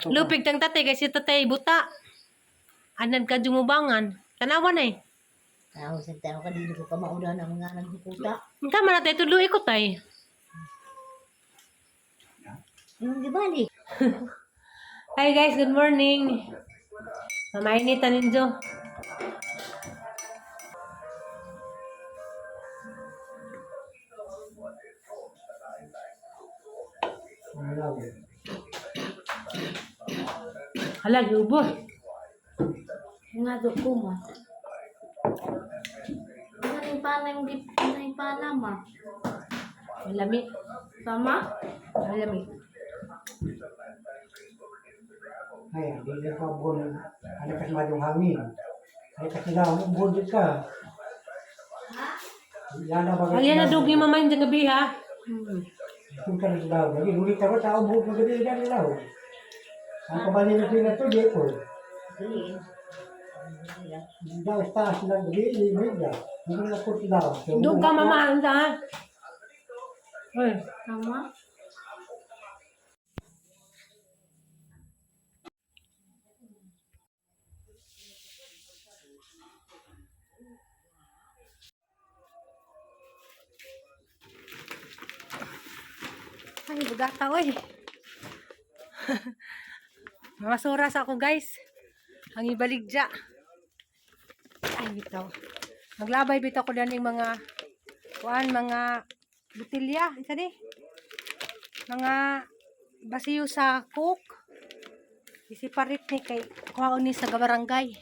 Lupig tang tatay kasi tatay buta. Anan ka jumubangan. Tanawan eh. Ako sa tao ka dito ko maulan ang mga nagpuputa. Tama na tayo tuloy ko tay. Yung di balik. Hi guys, good morning. Mamainitan ninyo. Hala, lubos. Nga doon ko mo. Ano yung pala ma? Malami. Tama? Malami. Ay, hindi ka buwan. Ano kasi madong hangin. Ay, kasi na, buwan din ka. Yan na bagay. Kaya na dugi mamayin sa gabi ha. Kung ka rin daw. Lagi, ulit ako, tao buwan ng gabi yan daw. Ang kabalin na sila ito, di ko. Daw, taas lang, gabi, hindi na. Hindi na po sila. Doon ka mamahan sa ha. Uy. Tama? Ay, bugata oy. Masura sa ako guys. Ang ibaligja. Ay, bitaw. Maglabay bitaw ko din yung mga mga butilya. Isa di. Mga basiyo sa cook. Isiparit ni kay kuhaon ni sa barangay.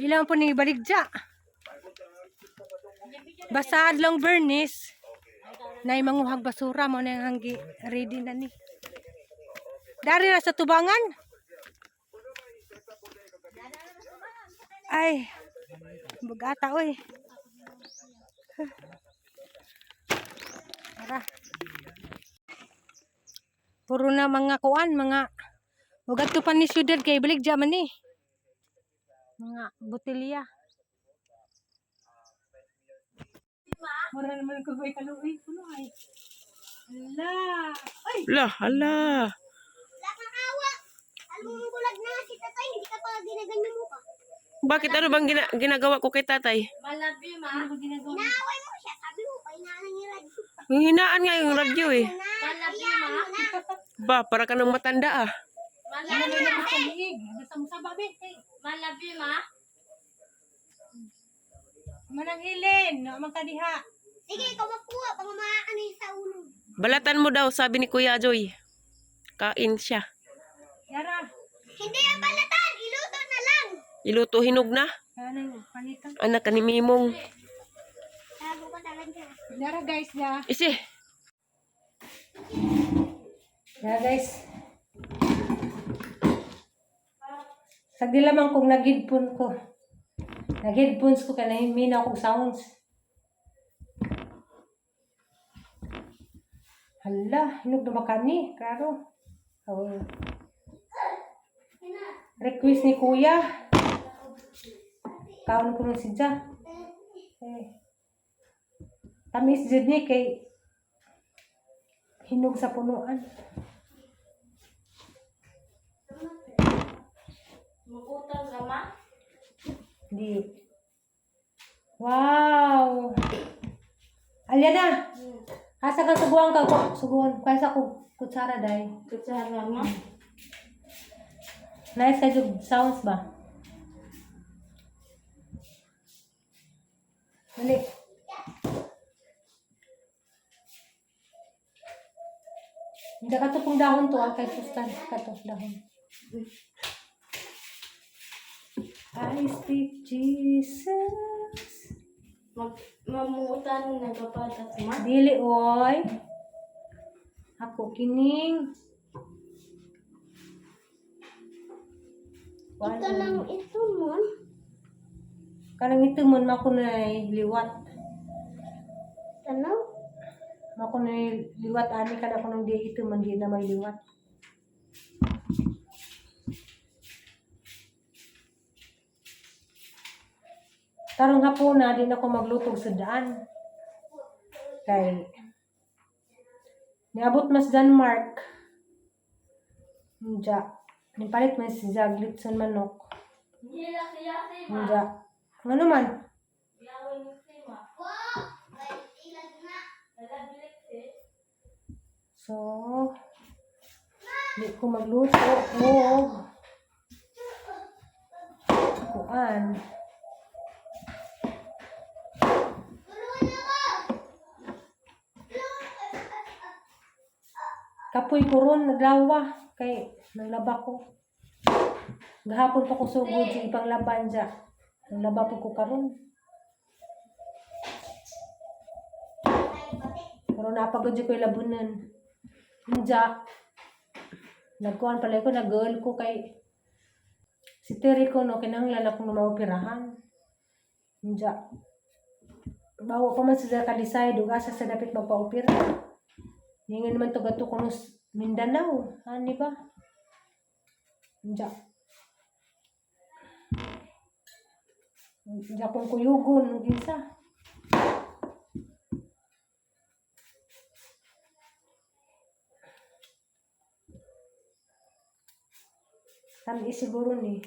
Ilang po ni ibaligja. Basta adlong bernis. Na manguhag basura mo na hanggi ready na ni. Dari na sa tubangan. Ay. Bugata oy. Tara. Puro na mga kuan, mga ugat to pa ni syudad kay baligja man ni. Mga botelya. Mura naman ko bay kaluoy kuno ay. Hala. Ay. Lah, hala. Wala kang awa. Alam mo bulag na si tatay, hindi ka pa ginaganyan mo ka. Bakit ano bang ginagawa ko kay tatay? Malabi ma. Inaaway mo siya, sabi mo, painalan niya radyo. Yung hinaan nga yung radyo eh. Malabi ma. Ba, para ka nang matanda ah. Malabi ma. Malabi ma. Manang hilin, no man kadiha. Sige, ikaw magkuha, pang maano yung sa ulo. Balatan mo daw, sabi ni Kuya Joy. Kain siya. Yara. Hindi ang balatan, iluto na lang. Iluto hinog na. Ano yung panitan? Anak ka ni Mimong. Tago ka talaga. Yara guys ya. Isi. Yara guys. Sagdi lamang kung nag-headphone ko. Nag-headphones ko kaya nahiminaw kong sounds. Hala, hinog na makani. Klaro. Oh. Request ni Kuya. Kaon ko ng sidya. Tamis dyan ni kay hinog sa punuan. Magutang ka ma? Hindi. Wow! Alya na! Asa ka suguan ka ko? Suguan. Kaysa ko kutsara dahi. Kutsara ma? Nice ka yung sounds ba? Dali. Hindi ka to pong dahon to. Kay pustan ka to dahon. I speak Jesus. Mamutan na kapatat ma? Dili oy. Ako kining. Ito lang ito mo. Kanang ito mo na ako na liwat. Ano? Ako na liwat ani kada ko nang di ito man di na may liwat. Karong hapon na din ako maglutog sa daan. Kay niabot mas Denmark. Unja. Nipalit man si Jaglitson manok. Unja. Ano man? So, di ko magluto o kuan. Kapoy ko ron, naglawa. Kay, naglaba ko. Gahapon pa ko sugod sa ibang laban dya. Naglaba po ko karon. Pero napagod dyan ko yung labunan. Dya. Nagkuhan pala ko, nag-girl ko kay si Terry ko, no, kinahanglan akong maoperahan. Dya. Bawa pa man sila ka-decide, asa sa dapat magpa-opera. Hindi naman to gato kung Mindanao. Ano ba? Diyan. Diyan kong kuyugon. Isa. Tami siguro ni.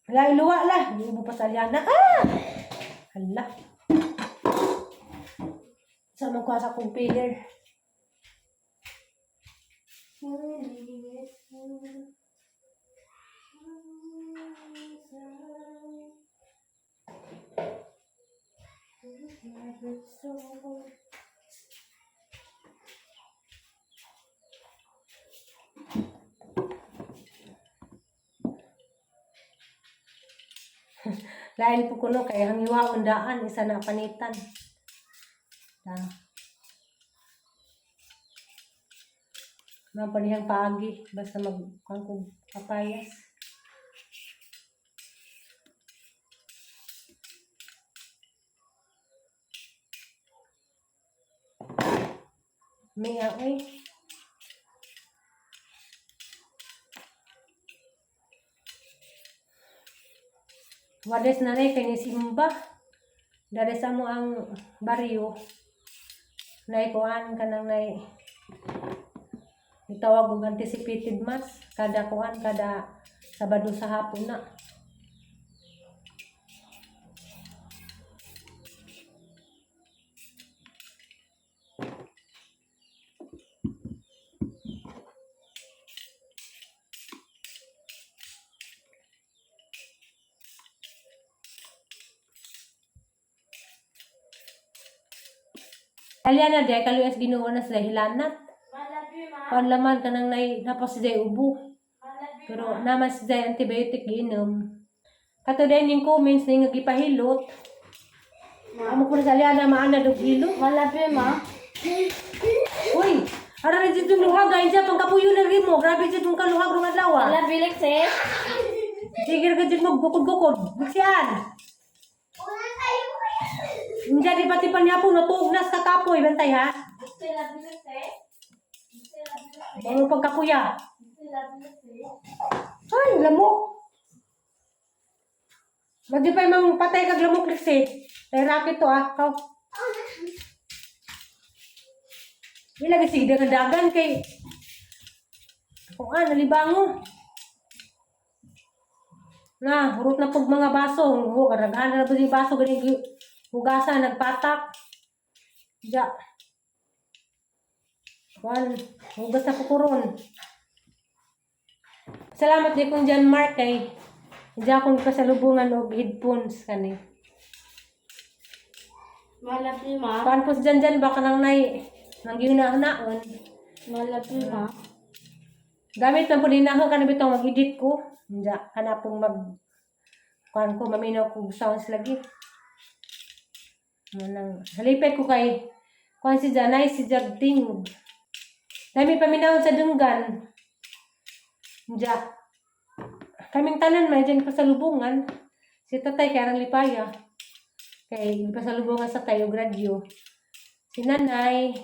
Hala, iluwa lah. Hindi mo pa salyana. Ah! Hala. Saan magkuha sa kong pillar? Lain po kuno kay hangiwa undaan isa na panitan. Panihang pagi basta magkangkog papayas. May ay. Wades na rin kay ni Simba. Dari sa mo ang baryo. Naikuan ka nang itawag og anticipated mass. Kada kuan, kada Sabado sa hapon na. Aliana day kaluyas Ginoo na sila hilanat. Panlaman ka nang napos si Jay ubo. Pero naman si Jay antibiotic giinom. Kato din yung comments na yung gipahilot. Amo ko na sa Aliana maana dog hilo. Malabi ma. Uy! Ara rin dito luhag gayon siya pangkapuyo na rin mo. Grabe dito yung kaluhag rong adlaw. Malabi lekse. Sige ka dito magbukod-bukod. Buksyan! Una tayo kaya. Hindi di pati pa niya po natugnas ka kapoy. Bantay ha? Malabi lekse. Ano pagkakuya? Malabi lekse. Ay, lamok. Madi pa yung patay kag lamok liksi. Tay racket to ah. Kau. Ilagay sige dengan dagan kay. Kung nalibango. Na, hurot na pag mga baso. Karaghan na ba yung baso ganing hugasan nagpatak. Ja. Juan, hugas na kukuron. Salamat din kung dyan Mark kay diyan akong pasalubungan o headphones kani. Malabi ma. Kuan po dyan baka nang nang ginahanaon. Malabi ma. Gamit lang po din ako kanang bitong mag-edit ko. Diyan kana pong kuan ko maminaw ko sounds lagi. Manang halipay ko kay kuan si Janay si Jagting. Dami paminaw sa dunggan. Diyan. Kaming tanan may dyan pasalubungan. Si tatay karang lipaya. Kay pasalubungan sa tayo gradyo. Si nanay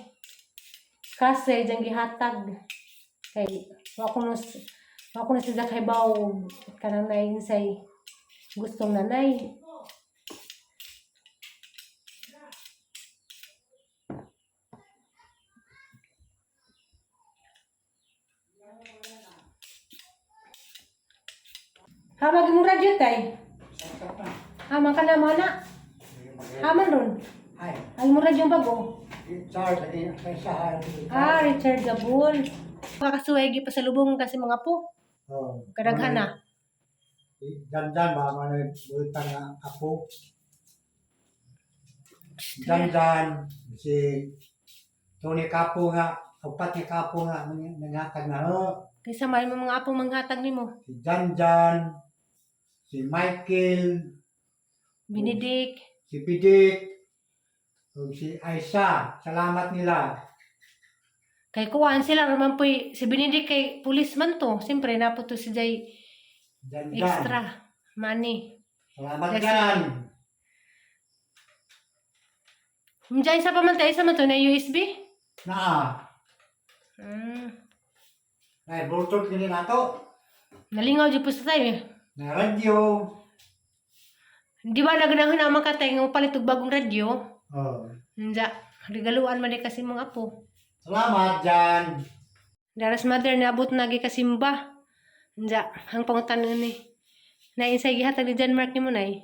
kasi dyan gihatag. Kay wako na si Zakay Baw kanang nainsay gustong nanay. Hamag mo radyo tay. Hamang ka na mo na. Haman ron. Ay, Ay mo radyo bago. Charles, sa sahal. Rechargeable. Makakasuway pa sa lubong kasi mga po. Oh. Kadaghan na. Janjan ba mana bulutang nga apo. Janjan si Tony Kapo nga, upat ni Kapo nga nangatag na Kaysa may mga apo manghatag nimo. si Janjan, si Michael, Binidik. si Pidik, ug si Aisha. Salamat nila. Kay kuwan sila naman po si Binidik kay policeman to. Siyempre napo to si Jay Janjan. extra money. Salamat Yes, yan. Diyan sa pamantay sa man to na USB? Na. Ay, Bluetooth din nato. Nalingaw dyan po sa tayo. Na radio. Di ba nagnahon naman ka tayo nga palit og bagong radyo? Oh. Hindi. Regaluan man di kasi mga apo. Salamat Jan. Daras mother naabot nagi kasimba. Hindi. Ang pangutan ni. Nainsay gihatag ni John Mark ni mo nay.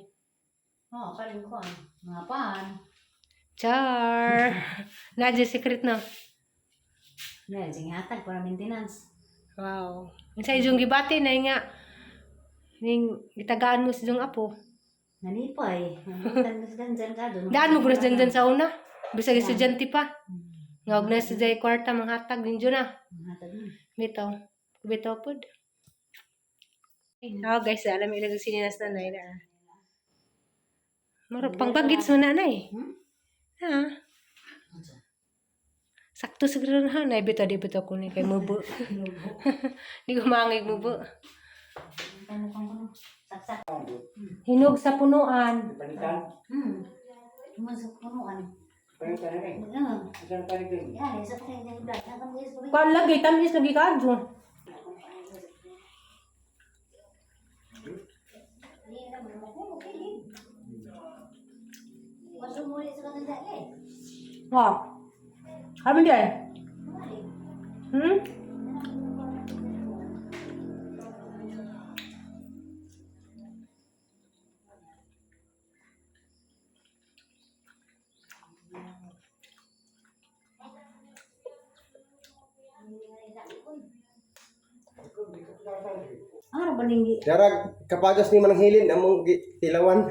Oh, kaling ko. Mga pan. Char. Nadya secret na. Dahil sing hatag para maintenance. Wow. Insay yung gibati na nga. Ning gitagaan mo sa yung apo. Nalipay. Nalitan mo sa dandan ka doon. Daan mo kunas dyan sa una. Bisag estudyante pa. Ngawag na sa jay kwarta manghatag din dyan na. Hatag mo. Bitaw. Bitaw po. Oh guys, alam ilag sininas na nay na. Mara pang bagits mo na nay. Ha? Sakto siguro na nay bitaw di bitaw ko ni kay mubo. Di ko mangig mubo. Ano kang kuno? Saksak. Hinog sa punuan. Panitan. Masuk punuan. Panitan na rin. Isang panitan. Yan, isa pa kayo ng blood. Nakang bilis ko rin. Kuan lagi tamis lagi kadto. Masuk muli sa kanila eh. Wow. Kami dia. Ano ba ninggi? Darag kapagas ni manang hilin among tilawan.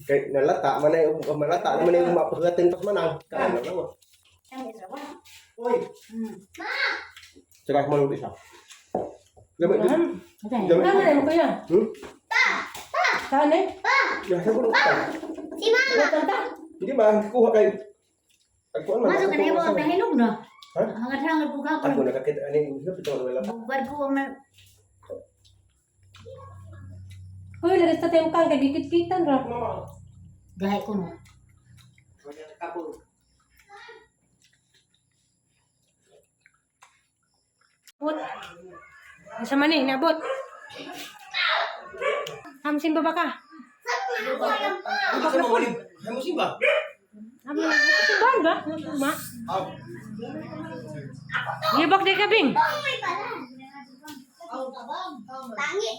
Kay nalata man ay malata naman ay mapagating pas manang. Kaano na mo. Ang isa ba? Uy, Saka mo lubi siya. Gabi. Okay. Gabi. Ano na mo kaya? Saan eh? Ya sa kuno. Si Mama. Tanta. Hindi ba kuha kay Agkuan man. Masuk ka na yung mga hinog na. Ha? Hangat-hangat po ka Ako po. nakakita ani sa pito wala. Bugad ko man. Hoy, lagas ta tayong kang kay dikit-kitan ra. Gahay ko no. Bot. Asa man ni nabot? Hamsin ba ka? Asa mo balik? Hay mo simba. Abi na ba ba? Ma. Gibak di kabing. Tangi.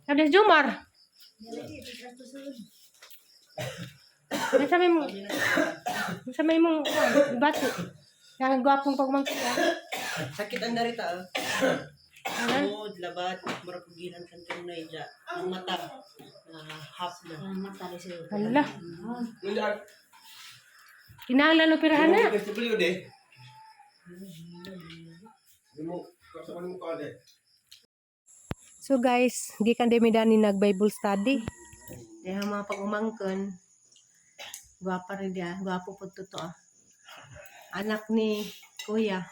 Ada Jumar. Sa may mong bati. Yang gwapong pagmangkit. Sakit ang darita. Ano? Mood, labat, marapugilan kan tunay dya. Ang mata, half na. Ang mata rin siya. Hala. Nunda. Kinahanglan no pirahan na. Kasi beliau deh. Mo kasi man mo ka deh. So guys, gikan demi dani nag Bible study. Dahil mga pagumangkon, gwapa rin dia, gwapo po totoo. Anak ni Kuya.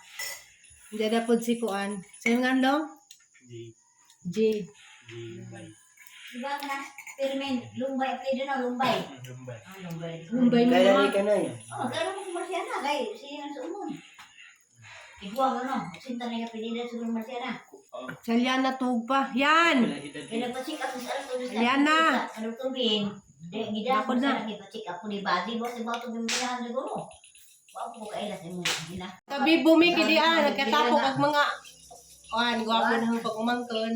Hindi na po si Kuan. Sino nga long? G. Diba ka na? Permen. Lumbay. Pwede na lumbay. Ah, lumbay. Lumbay mo Kaya mga. ka na eh. Oh, gano'n mo kumarsya na. Kaya siya ang suumon. Iguwa mo no. Sinta na yung pinila sa kumarsya na. Salyana tug pa. Yan! Kaya nagpa-check up sa alas. Ayan na. Ano tubig? Gida Ako ko na. na. Nagpa-check up ko ni Bazi. Boss, iba ito bimilahan na gano'n. Wala ko kailas mo. Gila. Tabi bumi kidi nagkatapok ang mga gwapo na ang pag-umangkon.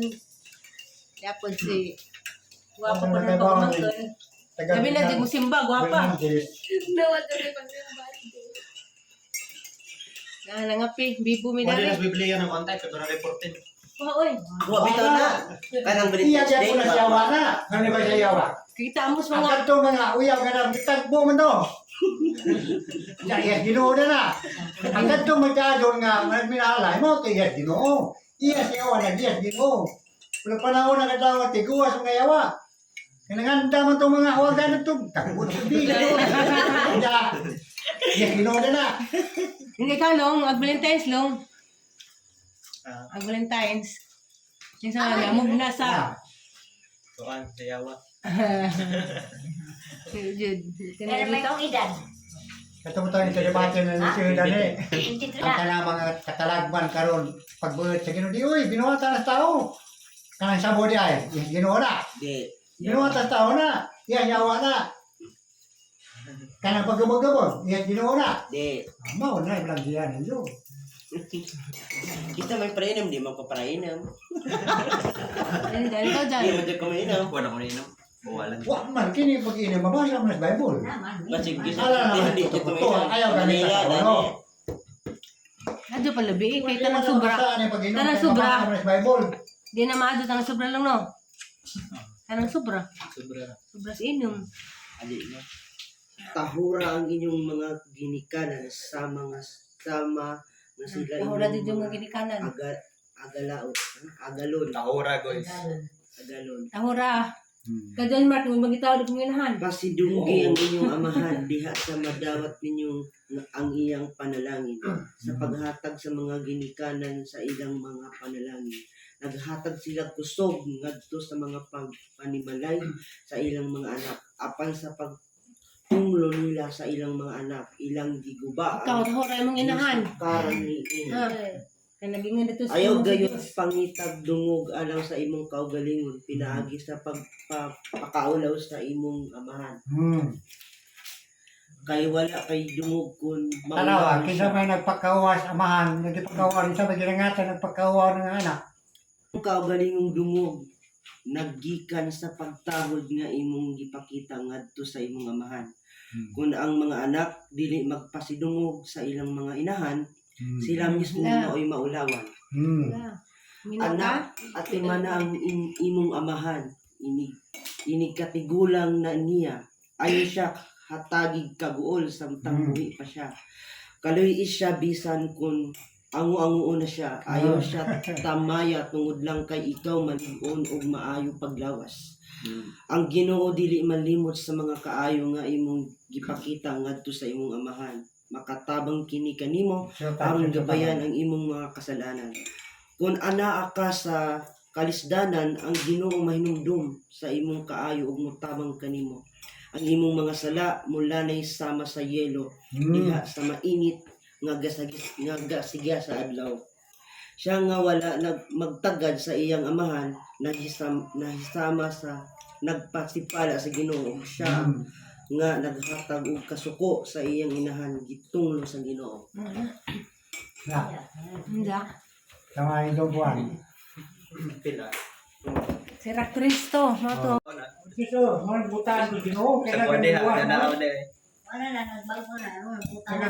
Kaya po si gwapo ko na ang pag-umangkon. Sabi na, di mo simba, gwapa. Nangapi, bibo mi Wala dali. na bibili yan ng kontak, pero na-reportin. Oy, Huwag bitaw na. Kanang Iya British siya Day po na siyawa na. Ano ba siya yawa? kita mo Ang mga kanto mga uyaw ka na, tagbo mo to. Iya, ginoo na na. Ang kanto magkadon nga, minalay mo, iya, ginoo. Iya siyawa na, iya, ginoo. Wala panahon na katawag, tiguas mga yawa. Kinaganda man itong mga awagan na ito. Tagbo na hindi. Iya, ginoo na na. hindi ka long, Valentine's long. Valentine's. Yung sa nga, move na sa Tuan, sayawa. Jud. Pero may kong edad. Katong tayo sa debate na ni Sir Dani. 23 Ang na. kanang mga katalagman karon pagbuhat sa Ginoo di oy binuhatan na tao. Kanang sabo di ay Ginoo na. Di. Binuhatan tao na. Iya yawa na. Kanang paggamog-gamog, iya Ginoo na. Di. Mao na ibang diyan iyo. Kita may painom, di mo papainom. Dahil ko Di dyan. mo dyan kumainom. Wala ko inom. Bawalan. Wa man kini pag ini mabasa mo sa Bible. Naman. Bacig gisa. Ala na Di ito kita to ayaw gamit sa ano. Adyo pala bi, kay tanang sobra. Tanang sobra. Sa Bible. Di na maadyo tanang sobra lang no. Tanang sobra. Sobra. Sobra sa inom. Ali na. Tahura ang inyong mga ginikanan sa mga sama na sila Ahora di yung mga ginikanan. agalon. Tahura, guys. Agalon. Ahora. Kadyan Mark, may magitaw di panginahan. Pasidunggi ang inyong amahan diha sa madawat ninyong ang iyang panalangin sa paghatag sa mga ginikanan sa ilang mga panalangin. Naghatag sila kusog ngadto sa mga panimalay sa ilang mga anak apan sa pagtunglo nila sa ilang mga anak ilang giguba Ikaw, ahora yung mga inahan. karan ni Ha. Kaya naging nga dito sa ayaw mga gayon Diyos. pangitag dungog alang sa imong kaugalingon pinaagi sa pagpakaulaw sa imong amahan kay wala kay dungog kun Tanawa, kinsa may nagpakawas amahan, nagpakawas sa ginangatan nagpakawas ng anak. ang kaugalingong dungog naggikan sa pagtahod nga imong gipakita ngadto sa imong amahan kun ang mga anak dili magpasidungog sa ilang mga inahan sila mismo mao'y maulawan Wala. Mina ka? anak at mana ang imong amahan inig katigulang na niya ayo siya hatagig kaguol samtang buhi pa siya kaloy siya bisan kun ango-ango na siya ayo siya tamaya tungod lang kay ikaw malig-on og maayo paglawas ang Ginoo dili malimot sa mga kaayo nga imong gipakita ngadto sa imong amahan makatabang kini kanimo aron gabayan ang imong mga kasalanan kung anaa ka sa kalisdanan ang Ginoo mahinumdum sa imong kaayo ug motabang kanimo ang imong mga sala mulanay sama sa yelo diha sa mainit nga gasigya sa adlaw siya nga wala magtagad sa iyang amahan nahisama sa nagpasipala sa Ginoo siya nga naghatag og kasuko sa iyang inahan gitunglo sa Ginoo Na, Hindi. sama itong buwan. Pila. Si Cristo, mo to. Kiso, mga butaan ko Ginoo, Sa kuwan din, ha. Nanaaw din. Wala na, nagbago na. Ano, puta na. kaya